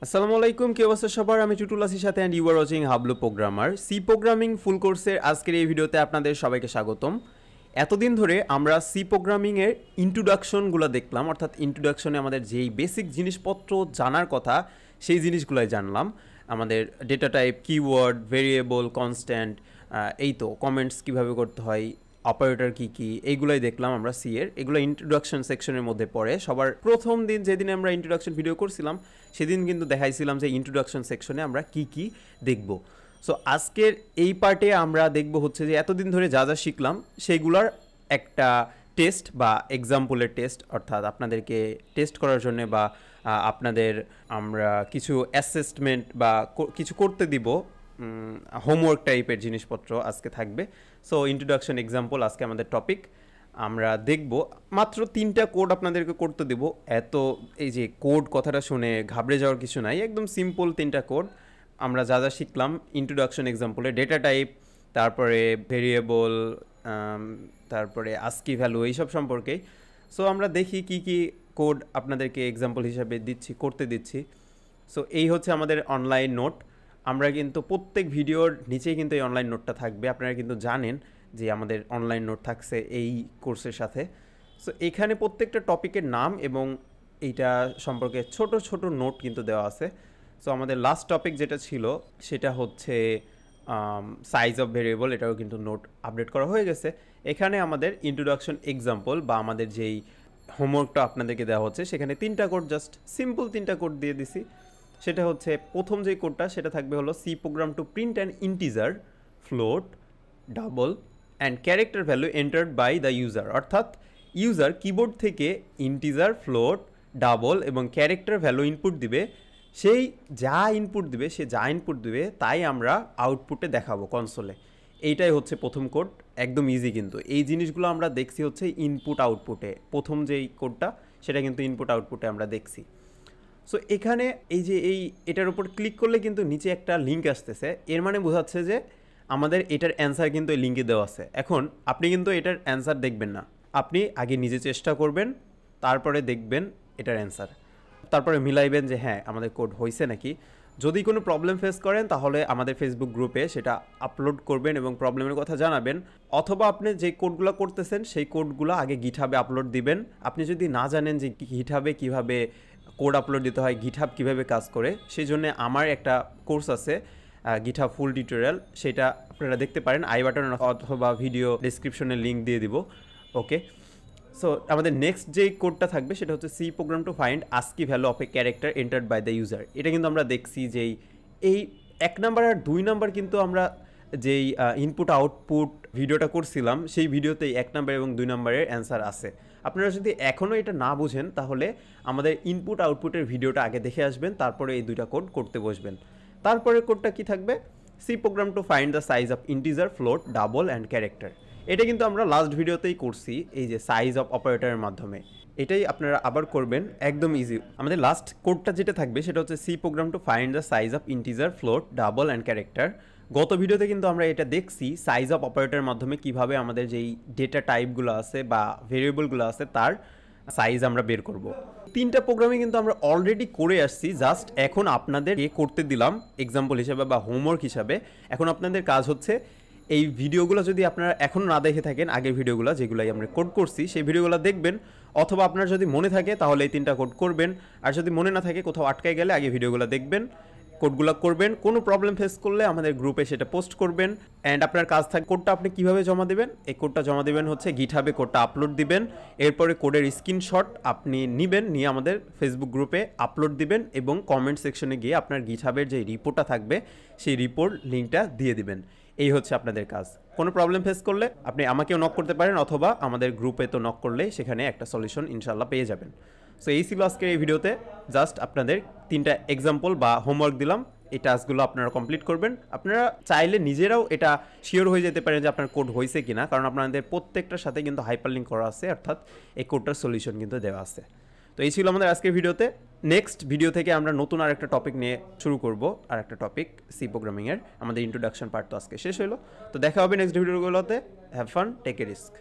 আসসালামু আলাইকুম, কি অবস্থা সবার? আমি টুটুল আসির সাথে and you are watching Hablu programmer. C programming full কোর্সের আজকের এই ভিডিওতে আপনাদের সবাইকে স্বাগতম। এতদিন ধরে আমরা সি প্রোগ্রামিংয়ের ইন্ট্রোডাকশনগুলো দেখলাম, অর্থাৎ ইন্ট্রোডাকশনে আমাদের যেই বেসিক জিনিসপত্র জানার কথা সেই জিনিসগুলোই জানলাম। আমাদের data type, keyword, variable, constant, এই তো কমেন্টস কীভাবে করতে হয়, অপারেটর কী কী, এইগুলোই দেখলাম আমরা সি এর। এগুলো ইন্ট্রোডাকশন সেকশনের মধ্যে পড়ে। সবার প্রথম দিন যেদিন আমরা ইন্ট্রোডাকশন ভিডিও করছিলাম সেদিন কিন্তু দেখাইছিলাম যে ইন্ট্রোডাকশন সেকশনে আমরা কি কি দেখব। সো আজকের এই পার্টে আমরা দেখব হচ্ছে যে এতদিন ধরে যা যা শিখলাম সেইগুলোর একটা টেস্ট বা এক্সাম্পলের টেস্ট, অর্থাৎ আপনাদেরকে টেস্ট করার জন্য বা আপনাদের আমরা কিছু অ্যাসেসমেন্ট বা কিছু করতে দিব, হোমওয়ার্ক টাইপের জিনিসপত্র আজকে থাকবে। সো ইন্ট্রোডাকশন এক্সাম্পল আজকে আমাদের টপিক। আমরা দেখব মাত্র 3টা কোড আপনাদেরকে করতে দেব। এত এই যে কোড কথাটা শুনে ঘাবড়ে যাওয়ার কিছু নাই, একদম সিম্পল 3টা কোড। আমরা যা যা শিখলাম ইন্ট্রোডাকশন এক্সাম্পলে, ডেটা টাইপ, তারপরে ভেরিয়েবল, তারপরে আস্কি ভ্যালু, এইসব সম্পর্কেই। সো আমরা দেখি কি কি কোড আপনাদেরকে এক্সাম্পল হিসাবে করতে দিচ্ছি। সো এই হচ্ছে আমাদের অনলাইন নোট। আমরা কিন্তু প্রত্যেক ভিডিওর নিচেই কিন্তু এই অনলাইন নোটটা থাকবে। আপনারা কিন্তু জানেন যে আমাদের অনলাইন নোট থাকছে এই কোর্সের সাথে। সো এখানে প্রত্যেকটা টপিকের নাম এবং এইটা সম্পর্কে ছোট ছোট নোট কিন্তু দেওয়া আছে। সো আমাদের লাস্ট টপিক যেটা ছিল সেটা হচ্ছে সাইজ অফ ভেরিয়েবল, এটাও কিন্তু নোট আপডেট করা হয়ে গেছে। এখানে আমাদের ইন্ট্রোডাকশন এক্সাম্পল বা আমাদের যেই হোমওয়ার্কটা আপনাদেরকে দেওয়া হচ্ছে সেখানে 3টা কোড, জাস্ট সিম্পল 3টা কোড দিয়ে দিছি। সেটা হচ্ছে প্রথম যে কোডটা সেটা থাকবে হলো C program to print an integer, float, double and character value entered by the user. অর্থাৎ ইউজার কিবোর্ড থেকে ইন্টিজার, ফ্লোট, ডাবল এবং ক্যারেক্টার ভ্যালু ইনপুট দিবে। সেই যা ইনপুট দিবে তাই আমরা আউটপুটে দেখাবো কনসোলে। এইটাই হচ্ছে প্রথম কোড, একদম ইজি। কিন্তু এই জিনিসগুলো আমরা দেখছি হচ্ছে ইনপুট আউটপুটে। প্রথম যেই কোডটা সেটা কিন্তু ইনপুট আউটপুটে আমরা দেখছি। সো এখানে এই যে এটার উপর ক্লিক করলে কিন্তু নিচে একটা লিঙ্ক আসতেছে, এর মানে বোঝাচ্ছে যে আমাদের এটার অ্যান্সার কিন্তু এই লিঙ্কে দেওয়া আছে। এখন আপনি কিন্তু এটার অ্যান্সার দেখবেন না, আপনি আগে নিজে চেষ্টা করবেন, তারপরে দেখবেন এটার অ্যান্সার, তারপরে মিলাইবেন যে হ্যাঁ আমাদের কোড হয়েছে নাকি। যদি কোনো প্রবলেম ফেস করেন তাহলে আমাদের ফেসবুক গ্রুপে সেটা আপলোড করবেন এবং প্রবলেমের কথা জানাবেন, অথবা আপনি যে কোডগুলো করতেছেন সেই কোডগুলো আগে গিটহাবে আপলোড দিবেন। আপনি যদি না জানেন যে গিটহাবে কীভাবে কোড আপলোড দিতে হয়, গিটহাব কীভাবে কাজ করে, সেই জন্য আমার একটা কোর্স আছে গিটহাব ফুল টিউটোরিয়াল, সেটা আপনারা দেখতে পারেন আই বাটন অথবা ভিডিও ডেসক্রিপশনে লিঙ্ক দিয়ে দিব। ওকে, সো আমাদের নেক্সট যেই কোডটা থাকবে সেটা হচ্ছে C program to find ASCII value of a character entered by the user. এটা কিন্তু আমরা দেখছি যেই এই 1 নাম্বার আর 2 নাম্বার কিন্তু আমরা যেই ইনপুট আউটপুট ভিডিওটা করছিলাম সেই ভিডিওতেই 1 নাম্বার এবং 2 নাম্বারের অ্যান্সার আছে। আপনারা যদি এখনও এটা না বুঝেন তাহলে আমাদের ইনপুট আউটপুটের ভিডিওটা আগে দেখে আসবেন, তারপরে এই 2টা কোড করতে বসবেন। তারপরে কোডটা কি থাকবে? C program to find the size of integer, float, double and character. এটা কিন্তু আমরা লাস্ট ভিডিওতেই করছি, এই যে সাইজ অফ অপারেটরের মাধ্যমে। এটাই আপনারা আবার করবেন, একদম ইজি। আমাদের লাস্ট কোডটা যেটা থাকবে সেটা হচ্ছে C program to find the size of integer, float, double and character. গত ভিডিওতে কিন্তু আমরা এটা দেখছি সাইজ অফ অপারেটরের মাধ্যমে কিভাবে আমাদের যেই ডেটা টাইপগুলো আছে বা ভেরিয়েবলগুলো আছে তার সাইজ আমরা বের করব। 3টা প্রোগ্রামে কিন্তু আমরা অলরেডি করে আসছি, জাস্ট এখন আপনাদের করতে দিলাম এক্সাম্পল হিসাবে বা হোমওয়ার্ক হিসাবে। এখন আপনাদের কাজ হচ্ছে এই ভিডিওগুলো যদি আপনারা এখনও না দেখে থাকেন, আগের ভিডিওগুলো যেগুলাই আমরা কোড করছি সেই ভিডিওগুলো দেখবেন, অথবা আপনার যদি মনে থাকে তাহলে এই 3টা কোড করবেন, আর যদি মনে না থাকে কোথাও আটকায় গেলে আগে ভিডিওগুলো দেখবেন, কোডগুলো করবেন। কোনো প্রবলেম ফেস করলে আমাদের গ্রুপে সেটা পোস্ট করবেন। অ্যান্ড আপনার কাজ থাকে কোডটা আপনি কীভাবে জমা দেবেন, এই কোডটা জমা দেবেন হচ্ছে গিটহাবে কোডটা আপলোড দিবেন, এরপরে কোডের স্ক্রিনশট আপনি নেবেন, নিয়ে আমাদের ফেসবুক গ্রুপে আপলোড দিবেন এবং কমেন্ট সেকশনে গিয়ে আপনার গিটহাবের যে রিপোর্টটা থাকবে সেই রিপোর্ট লিঙ্কটা দিয়ে দিবেন। এই হচ্ছে আপনাদের কাজ। কোনো প্রবলেম ফেস করলে আপনি আমাকেও নক করতে পারেন, অথবা আমাদের গ্রুপে তো নক করলে সেখানে একটা সলিউশন ইনশাল্লাহ পেয়ে যাবেন। সো এই ছিল আজকের এই ভিডিওতে, জাস্ট আপনাদের 3টা এক্সাম্পল বা হোমওয়ার্ক দিলাম, এই টাস্কগুলো আপনারা কমপ্লিট করবেন। আপনারা চাইলে নিজেরাও এটা শিওর হয়ে যেতে পারেন যে আপনার কোড হয়েছে কিনা, কারণ আপনাদের প্রত্যেকটার সাথে কিন্তু হাইপারলিঙ্ক করা আছে, অর্থাৎ এই কোডটার সলিউশন কিন্তু দেওয়া আছে। তো এই ছিল আমাদের আজকের ভিডিওতে। নেক্সট ভিডিও থেকে আমরা নতুন আরেকটা টপিক নিয়ে শুরু করব, আরেকটা টপিক সি প্রোগ্রামিংয়ের। আমাদের ইন্ট্রোডাকশন পার্ট তো আজকে শেষ হলো, তো দেখা হবে নেক্সট ভিডিওগুলোতে। Have fun, take a risk.